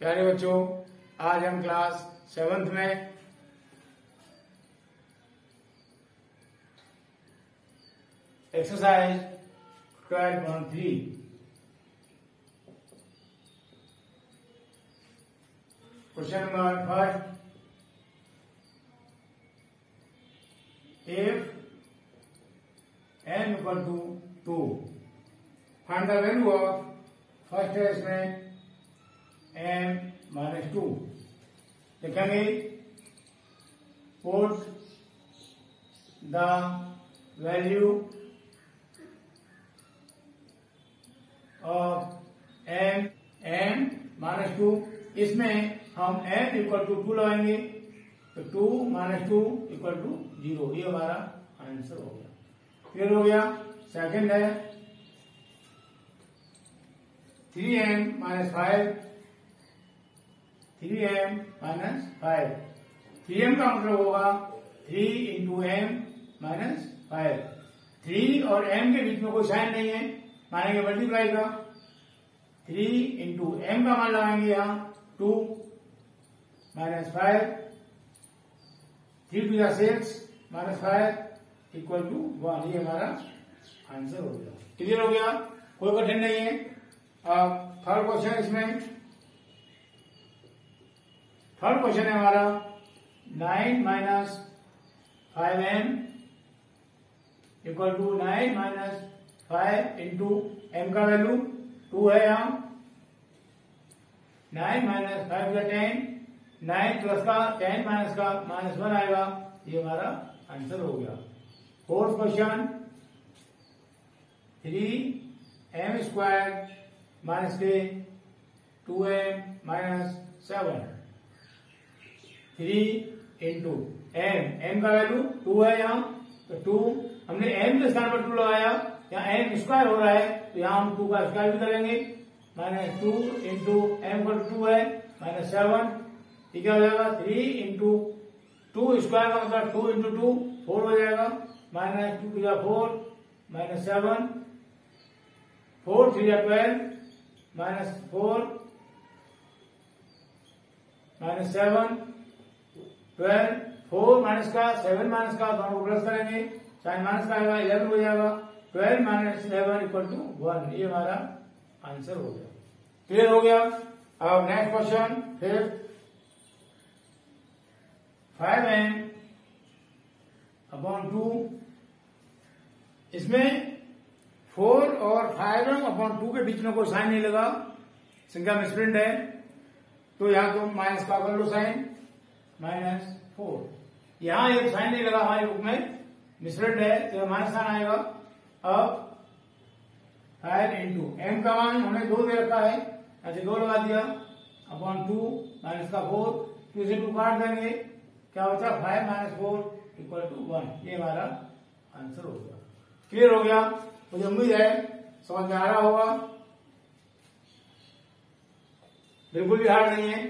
प्यारे बच्चों, आज हम क्लास 7th में exercise 12.3 question number first, if n equal to 2, find the value of first test में n minus 2. लिखेंगे put the value of n minus 2. इसमें हम n इक्वल टू 2 लगाएंगे तो 2 minus 2 इक्वल टू 0. ये हमारा आंसर हो गया. क्लियर हो गया. सेकंड है 3n minus 5. 3m minus 5. 3m का मतलब होगा 3 into m minus 5. 3 और m के बीच में कोई साइन नहीं है, मानेंगे मल्टीप्लाई का. 3 into m का मान लगाएंगे यहाँ 2 minus 5. 3 to the 6 minus 5 equal to 1. ये हमारा आंसर हो गया. क्लियर हो गया, कोई कठिन नहीं है. अब थर्ड क्वेश्चन, इसमें थर्ड क्वेश्चन है हमारा 9 minus 5m equal to 9 minus 5 into m का वैल्यू 2 है यहाँ. 9 minus 5 का 10, 9 प्लस का 10 माइनस का -1 आएगा. ये हमारा आंसर हो गया. Fourth question 3m square minus के 2m माइनस 7. 3 इंटू m का वैल्यू 2 है यहाँ, तो 2 हमने m के स्थान पर 2 लगाया. यहाँ m स्क्वायर हो रहा है तो यहाँ हम 2 का स्क्वायर भी करेंगे. -2 इंटू m का 2 है -7. ठीक है, हो जाएगा 3 इंटू 2 स्क्वायर का मतलब 2 इंटू 2 4 हो जाएगा. -2 to the 4 -7. 4 3 12 -4 -7 12. 4 माइनस का 7 माइनस का दोनों को प्लस करेंगे, साइन माइनस का आएगा 11 हो जाएगा. 12 माइनस 11 इक्वल टू 1. ये हमारा आंसर हो गया. क्लियर हो गया. अब नेक्स्ट क्वेश्चन फिर 5m अपॉन 2. इसमें 4 और 5m अपॉन 2 के बीच में कोई साइन नहीं लगा, संख्या मिसप्रिंट है, तो यहां तो माइनस का कर लो साइन -4. यहां एक साइन नहीं लगा, हमारे बुक में मिसप्रिंट है तो माइनस साइन आएगा. अब 5 इंटू m का मान हमने 2 दे रखा है, ऐसे 2 लगा दिया अपॉन 2 माइनस का 4. 2 से 2 काट देंगे, क्या होता है 5 माइनस 4 इक्वल टू 1. ये हमारा आंसर हो गया. क्लियर हो गया. मुझे उम्मीद है समझ में आ रहा होगा. बिल्कुल भी हार्ड नहीं है.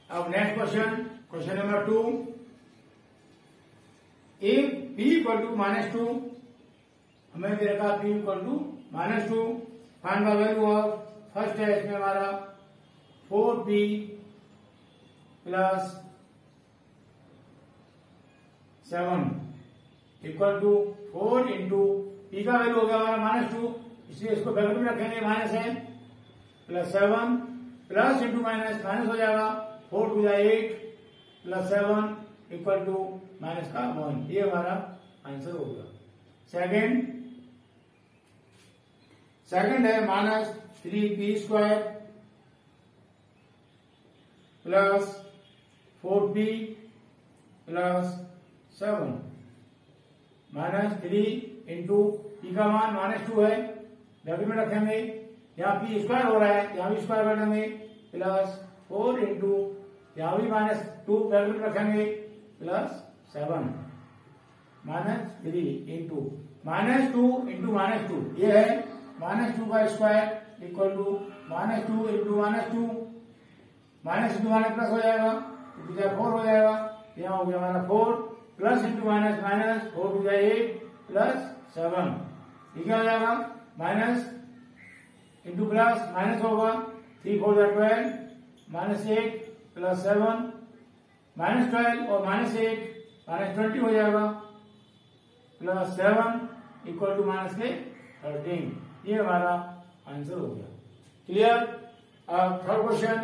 अब next question, question number 2. If p equal to -2, हमें दे रखा p equal to -2. Find the value of first है, इसमें हमारा 4p plus 7 equal to 4 into p का वैल्यू हो गया हमारा -2, इसलिए इसको ब्रैकेट में रखेंगे, माइनस है, प्लस 7 प्लस इंटू माइनस हो जाएगा 4 to the 8 plus 7 equal to minus का 1. ये हमारा आंसर हो गया. सेकंड है -3p square plus 4p plus 7. -3 into p का मान -2 है, ब्रैकेट में रखेंगे, यहाँ p स्क्वायर हो रहा है, यहाँ भी स्क्वायर कर देंगे, प्लस 4 इंटू यहाँ भी -2 ब्रैकेट में रखेंगे, प्लस 7 -3 इंटू -2 इंटू -2. ये है -2 का square equal to -2 into -2. Minus into minus plus हो जाएगा, तो 4 हो जाएगा. यहाँ हो गया हमारा 4 plus into minus 4 to 8 plus 7. ठीक है, हो जाएगा इंटू प्लस माइनस होगा, 3 4 12, माइनस 8 प्लस 7 माइनस 12 और माइनस 8 माइनस 20 हो जाएगा, प्लस 7 इक्वल टू माइनस के 13। ये हमारा आंसर हो गया। क्लियर? अब थर्ड क्वेश्चन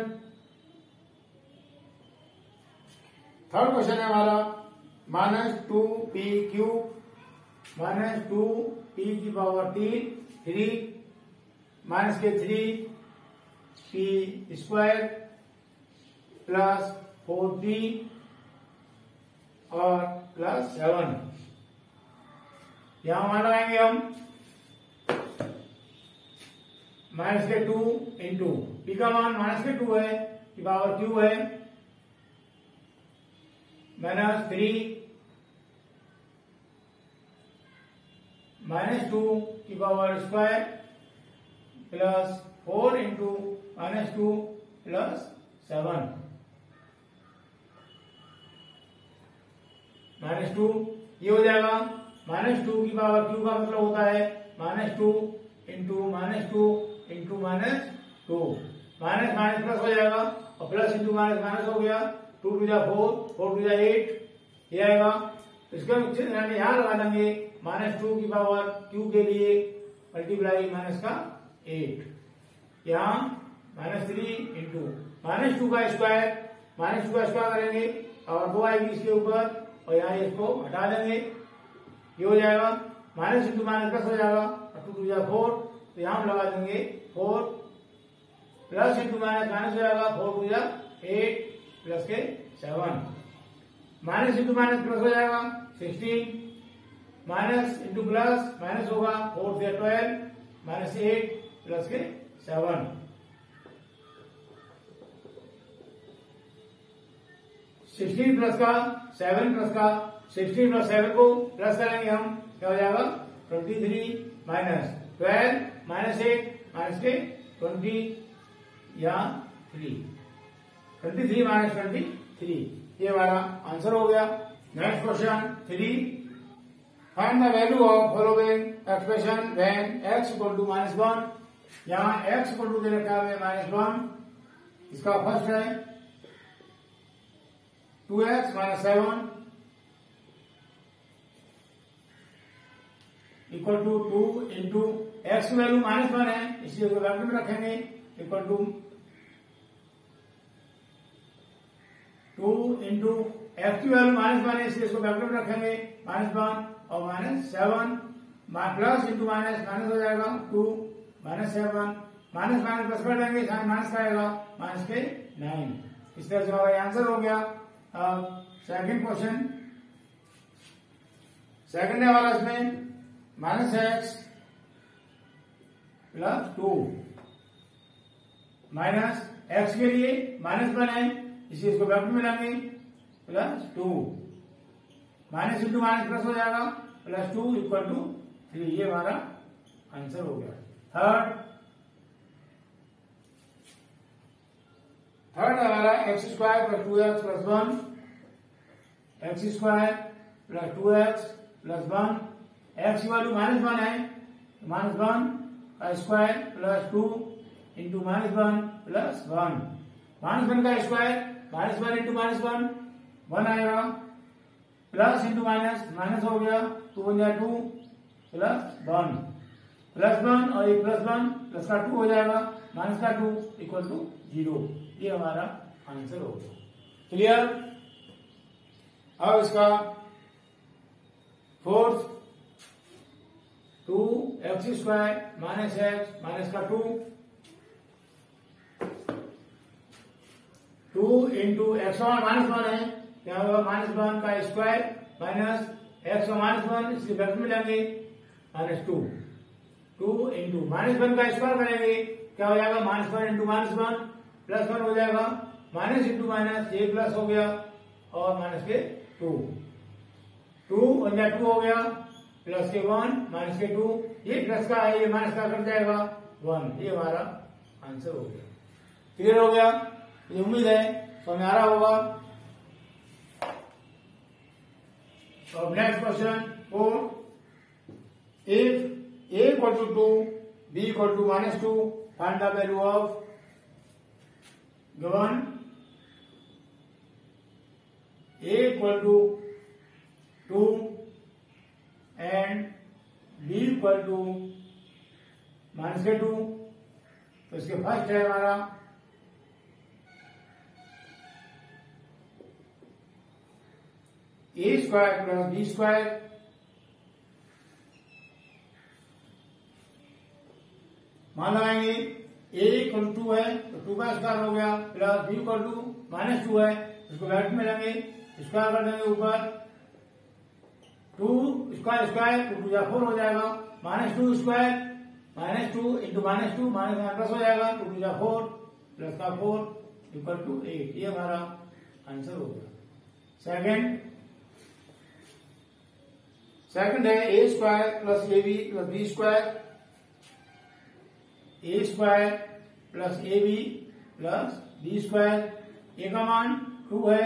है हमारा -2p³ -2p की पावर 3 माइनस के 3p² प्लस 4p और प्लस 7। यहां मान लगाएंगे हम माइनस के 2 इंटू पी का मान माइनस के 2 है, की पावर क्यू है, -3 -2 की power square plus 4 into -2 plus 7 -2 ये हो जाएगा। -2 की पावर क्यू का मतलब होता है -2 into -2 into -2, minus minus plus हो जाएगा और प्लस इंटू माइनस माइनस हो गया, 2 टू जा 4, 4 टू जा 8 ये आएगा। इसका यहां लगा देंगे -2 की पावर क्यू के लिए मल्टीप्लाई माइनस का 8, यहाँ -3 इंटू -2 का स्क्वायर, -2 का स्क्वायर करेंगे और 2 आएगी इसके ऊपर और यहाँ इसको हटा देंगे, ये हो जाएगा माइनस इंटू माइनस प्लस हो जाएगा, 2 टू जा 4, तो यहाँ हम लगा देंगे 4 प्लस इंटू माइनस माइनस हो जाएगा, 4 टू जा 8 प्लस के 7, माइनस इंटू माइनस प्लस हो जाएगा 16, माइनस इंटू प्लस माइनस होगा 4 से 12 माइनस 8 प्लस के 7, 16 प्लस का 7 प्लस का 16 प्लस 7 को प्लस करेंगे हम, क्या हो जाएगा 23 माइनस 12 माइनस 8 माइनस के 20 या 3, 23 माइनस 23, ये हमारा आंसर हो गया। Next question 3, find the value of following expression when x equal to -1। यहाँ x इक्वल टू दे रखा है -1, इसका फर्स्ट है 2x - 7 equal to 2 into x की वैल्यू -1 है, इसलिए उसको वैल्यू में रखेंगे, इक्वल टू 2 इंटू एक्स की वैल्यू -1 है, इसलिए इसको वैल्यू में रखेंगे -1 और -7 प्लस इंटू माइनस माइनस हो जाएगा 2 -7 माइनस माइनस प्लस कर देंगे, माइनस का आएगा माइनस के 9। इस तरह से हमारा आंसर हो गया। सेकंड क्वेश्चन, सेकंड है हमारा इसमें -x प्लस 2 माइनस x के लिए -1 है, इसलिए इसको ब्रैकेट में लाएंगे plus 2, minus into minus plus हो जाएगा प्लस 2 इक्वल टू 3, ये हमारा आंसर हो गया। थर्ड हमारा x² plus 2x plus 1, x² plus 2x plus 1, x की वैल्यू -1 है, -1 का स्क्वायर प्लस 2 इंटू -1 प्लस 1, -1 का स्क्वायर -1 इंटू -1 1 आएगा, प्लस इंटू माइनस माइनस हो गया, 2 × 2 प्लस 1 प्लस 1 और ये प्लस 1 प्लस का 2 हो जाएगा, माइनस का 2 इक्वल टू 0, ये हमारा आंसर हो गया। क्लियर? अब इसका fourth 2x² minus x minus का 2 इंटू x -1 है, क्या होगा -1 का स्क्वायर माइनस x -1, इसलिए ब्रैकेट में लेंगे -2 इंटू -1 का स्क्वायर करेंगे, क्या हो जाएगा -1 इंटू -1 प्लस 1 हो जाएगा, माइनस इंटू माइनस ये प्लस हो गया और माइनस के 2 × 2 हो गया, प्लस के 1 माइनस के 2, ये प्लस का है ये माइनस का कट जाएगा 1, ये हमारा आंसर हो गया। क्लियर हो गया? ये उम्मीद है समझ आ रहा होगा। और next question 4, if a = 2 b = -2 find the value of given a equal to 2 and b equal to -2। तो इसके फर्स्ट है हमारा a square plus b square, मान लगाएंगे a इक्वल टू 2 है तो 2 का स्क्वायर हो गया, प्लस b इक्वल टू -2 है, इसको ब्रैकेट में लेंगे, स्क्वायर कर देंगे ऊपर, 2 स्क्वायर स्क्वायर 2 या 4 हो जाएगा, -2 स्क्वायर -2 इंटू -2 प्लस हो जाएगा, 2 या 4 प्लस का 4 इक्वल टू 8। ये हमारा आंसर हो गया। सेकंड है a square plus ab plus b square, a square plus ab plus b square, a का मान 2 है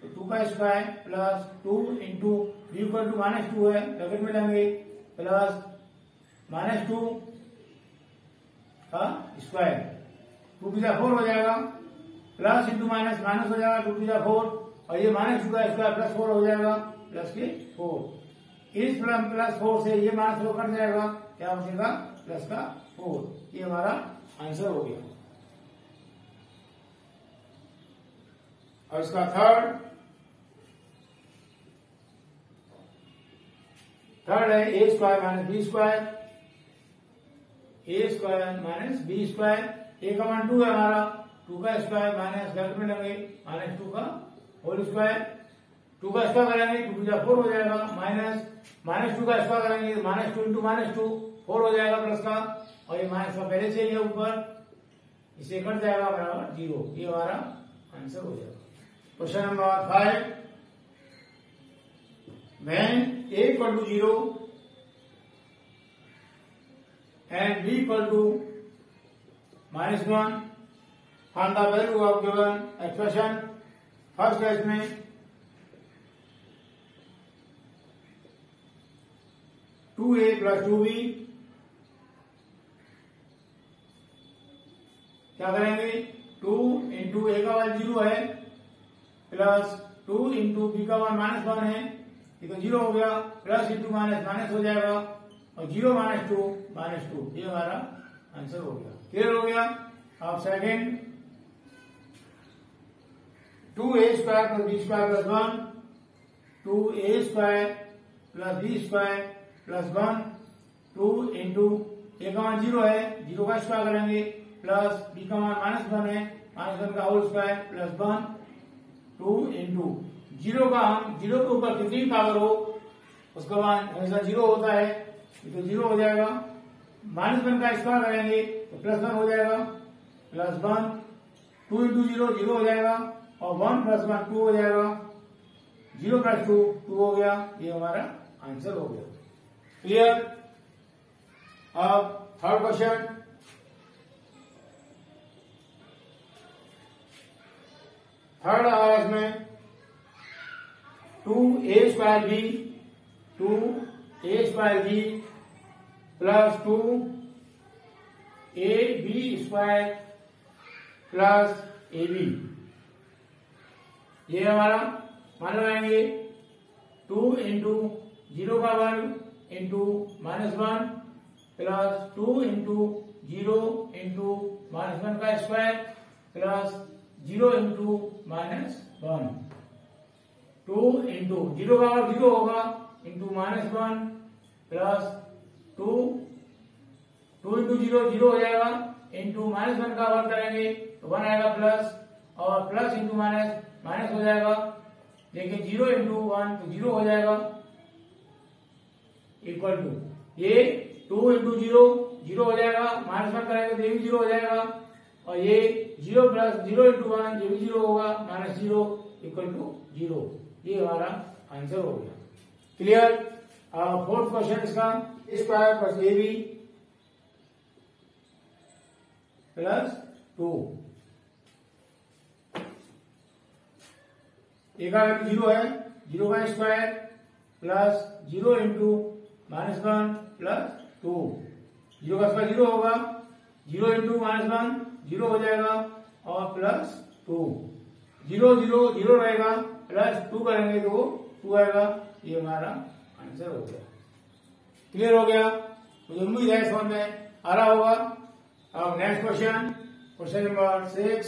तो 2 का square plus 2 into b equal to -2 है, ब्रैकेट में लेंगे, प्लस -2 का स्क्वायर, 2 टू 4 हो जाएगा, प्लस इंटू माइनस माइनस हो जाएगा, 2 टू 4 और ये -2 का स्क्वायर प्लस 4 हो जाएगा, प्लस के 4। इस प्लस 4 से ये -4 कट जाएगा, क्या बचेगा प्लस का 4। ये हमारा आंसर हो गया। और इसका थर्ड है a square minus B square, a square minus B square, a का मान 2 है हमारा, 2 का स्क्वायर माइनस ब्रैकेट में लेंगे -2 का होल स्क्वायर, 2 का स्क्वायर करेंगे 2 टू 4 हो जाएगा, -2 का स्क्वायर करेंगे -2 इंटू -2 4 हो जाएगा प्लस का, और ये माइनस का पहले से ही है ऊपर, इसे कट जाएगा बराबर 0। ये हमारा आंसर हो जाएगा। Question number 5, when a equal to 0 and b equal to -1, find the value of given expression। First है इसमें टू ए प्लस 2b, क्या करेंगे 2 इंटू ए का मान 0 है, प्लस 2 इंटू बी का मान -1 है, ये तो 0 हो गया, प्लस इंटू माइनस हो जाएगा, और 0 -2 ये हमारा आंसर हो गया। क्लियर हो गया। अब second 2a square plus b square plus 1, 2a square plus b square plus 1, 2 into a का मान 0 है, 0 का स्क्वायर करेंगे, प्लस b का मान -1 है, -1 का होल स्क्वायर प्लस 1, 2 इंटू 0 का हम 0 के ऊपर कितनी पावर हो उसका मान हमेशा 0 होता है, तो 0 हो जाएगा, -1 का स्क्वायर करेंगे तो +1 हो जाएगा, प्लस 1, 2 इंटू 0 हो जाएगा, और 1 प्लस 1 2 हो जाएगा, 0 प्लस 2 हो गया। ये हमारा आंसर हो गया। क्लियर। अब थर्ड क्वेश्चन, थर्ड आ इसमें 2a square b plus 2ab square plus ab, ये हमारा मान लगाएंगे 2 इंटू 0 का 1 इंटू -1 प्लस 2 इंटू 0 इंटू -1 का स्क्वायर प्लस 0 इंटू -1, 2 इंटू 0 का 0 होगा इंटू -1 प्लस 2 इंटू 0 हो जाएगा, इंटू -1 का 1 करेंगे तो 1 आएगा प्लस, और प्लस इंटू माइनस हो जाएगा, लेकिन 0 इंटू 1 तो 0 हो जाएगा, इक्वल टू ये 2 इंटू 0 हो जाएगा, -1 करेंगे तो ये भी 0 हो जाएगा, और ये 0 प्लस 0 इंटू 1 ये भी 0 होगा, -0 इक्वल टू 0। ये हमारा आंसर हो गया। क्लियर। फोर्थ क्वेश्चन इसका स्क्वायर प्लस ab प्लस 2, ए का वैल्यू 0 है, 0 का स्क्वायर प्लस 0 इंटू -1 प्लस 2, 0 का स्क्वायर 0 होगा, 0 इंटू -1 0 हो जाएगा और प्लस 2 0 0 0 रहेगा प्लस 2 करेंगे तो 2 आएगा। ये हमारा आंसर हो गया। क्लियर हो गया? मुझे उम्मीद है समझ में आ रहा होगा। अब नेक्स्ट क्वेश्चन, क्वेश्चन नंबर 6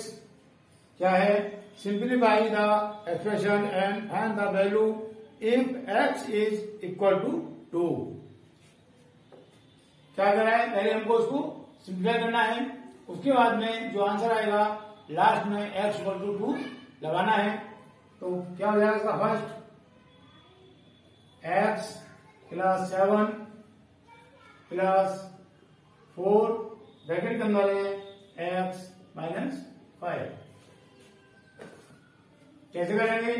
क्या है? Simplify the expression and find the value if x is equal to 2। क्या करना है? पहले हमको उसको सिंप्लीफाई करना है, उसके बाद में जो आंसर आएगा लास्ट में x इक्वल टू 2 लगाना है। तो क्या हो जाएगा इसका? First x plus 7 plus 4 bracket के अंदर है x माइनस 5। कैसे करेंगे?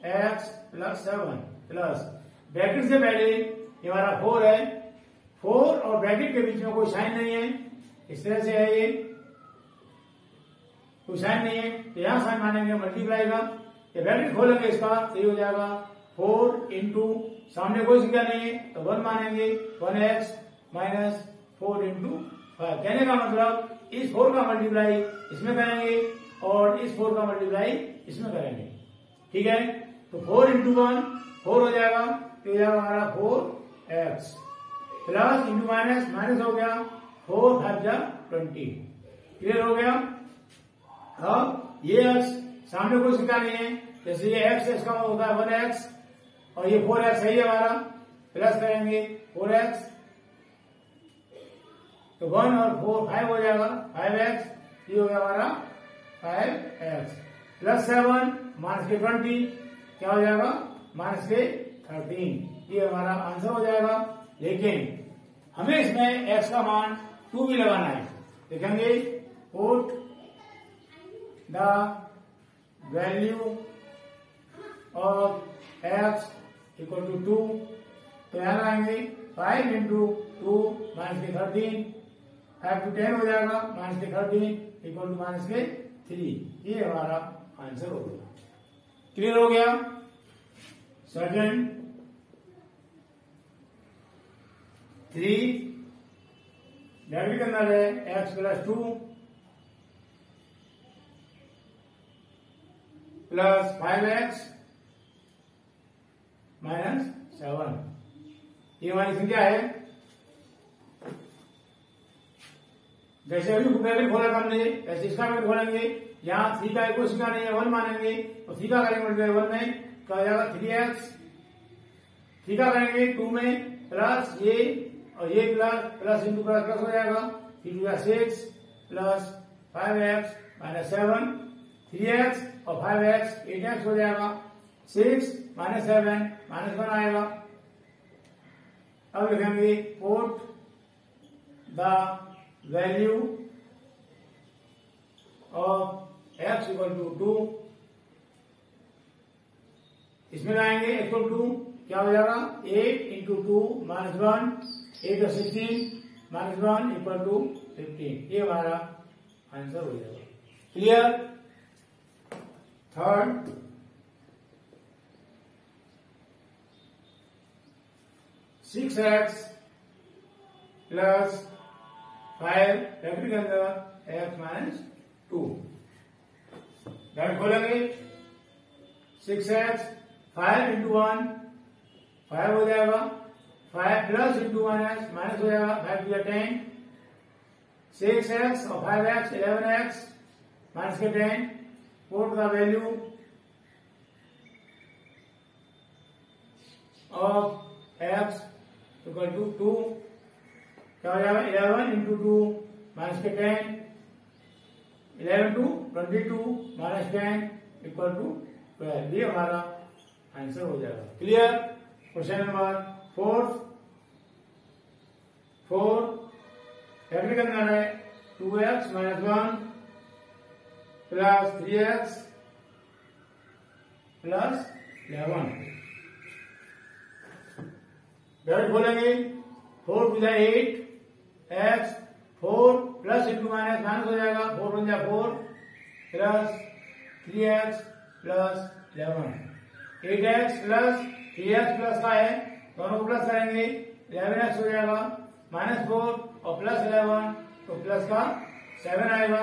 x प्लस 7 प्लस ब्रैकेट से पहले ये हमारा 4 है, 4 और ब्रैकेट के बीच में कोई साइन नहीं है, इस तरह से है, ये कोई साइन नहीं है तो यहां साइन मानेंगे मल्टीप्लाई का। ये ब्रैकेट खोलेंगे इसका तो ये हो जाएगा 4 इंटू सामने कोई संख्या नहीं है तो 1 मानेंगे 1x माइनस 4 इंटू 5। कहने का मतलब इस 4 का मल्टीप्लाई इसमें करेंगे और इस 4 का मल्टीप्लाई इसमें करेंगे। ठीक है, तो 4 इंटू 1 4 हो जाएगा तो हो जाएगा हमारा 4x plus into minus minus हो गया 4 5 20। क्लियर हो गया? अब ये x सामने कोई संख्या नहीं है, जैसे ये x इसका होता है 1x और ये 4x है हमारा, प्लस करेंगे 4x तो 1 और 4 5 हो जाएगा 5x, ये हो गया हमारा 5x प्लस 7 माइनस के 20 क्या हो जाएगा? माइनस के 13। ये हमारा आंसर हो जाएगा। लेकिन हमें इसमें x का मान 2 भी लगाना है। देखेंगे put the value of x equal to 2, तो यहां आएंगे 5 इंटू 2 माइनस के 13, 5 to 10 हो जाएगा माइनस के 13 इक्वल टू माइनस के 3। ये हमारा आंसर हो गया। क्लियर हो गया? सेकंड 3 ब्रैकेट के अंदर है x plus 2 plus 5x minus 7। ये हमारी संख्या है। जैसे अभी ब्रैकेट खोला था हमने, वैसे इसका ब्रैकेट खोलेंगे। यहाँ 3 का कोई संख्या नहीं है, 1 मानेंगे तो 3 का करेंगे मल्टीप्लाई 1 में क्या हो जाएगा 3x, 3 का करेंगे 2 में प्लस ये और ये प्लस इंटू प्लस प्लस हो जाएगा 3 2 6 प्लस 5x माइनस 7, 3x और 5x 8x हो जाएगा, 6 माइनस 7 माइनस 1 आएगा। अब लिखेंगे put the value of x equal to 2, इसमें लाएंगे इक्वल टू क्या हो जाएगा 8 इंटू 2 माइनस 1, 8 और 16 माइनस 1 इक्वल टू 15। ये हमारा आंसर हो जाएगा। Clear? Third 6x plus 5 bracket के अंदर x माइनस 2 ब्रैकेट खोलेंगे 6x 5 इंटू 1 5 हो जाएगा, 5 प्लस इंटू माइनस माइनस हो जाएगा 5 टू 10, 6x और 5x 11x माइनस के 10। Put the value of x equal to 2 क्या हो जाएगा 11 इंटू 2 माइनस के 10, 11 टू 22 माइनस 10 इक्वल टू 12। ये हमारा आंसर हो जाएगा। क्लियर? क्वेश्चन नंबर 4 ब्रैकेट के अंदर है 2x minus 1 plus 3x plus 11। Bracket खोलेंगे 4 to 8 x 4 plus into minus minus हो जाएगा 4 1 4 plus 3x plus 11, 8x plus 3x plus का है, दोनों को प्लस करेंगे 11x हो जाएगा माइनस 4 और प्लस 11 तो प्लस का 7 आएगा।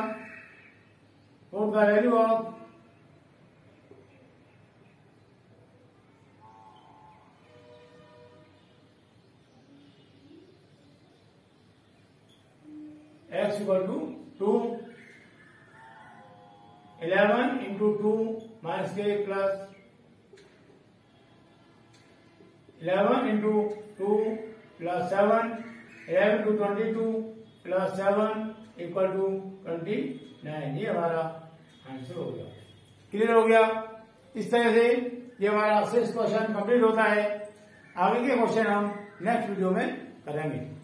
4 का value of x equal to 2, 11 into 2 minus के plus 11 into 2 plus 7, 11 two 22 plus 7 equal to 29। ये हमारा आंसर हो गया। क्लियर हो गया। इस तरह से ये हमारा 6 क्वेश्चन कंप्लीट होता है। आगे के क्वेश्चन हम नेक्स्ट वीडियो में करेंगे।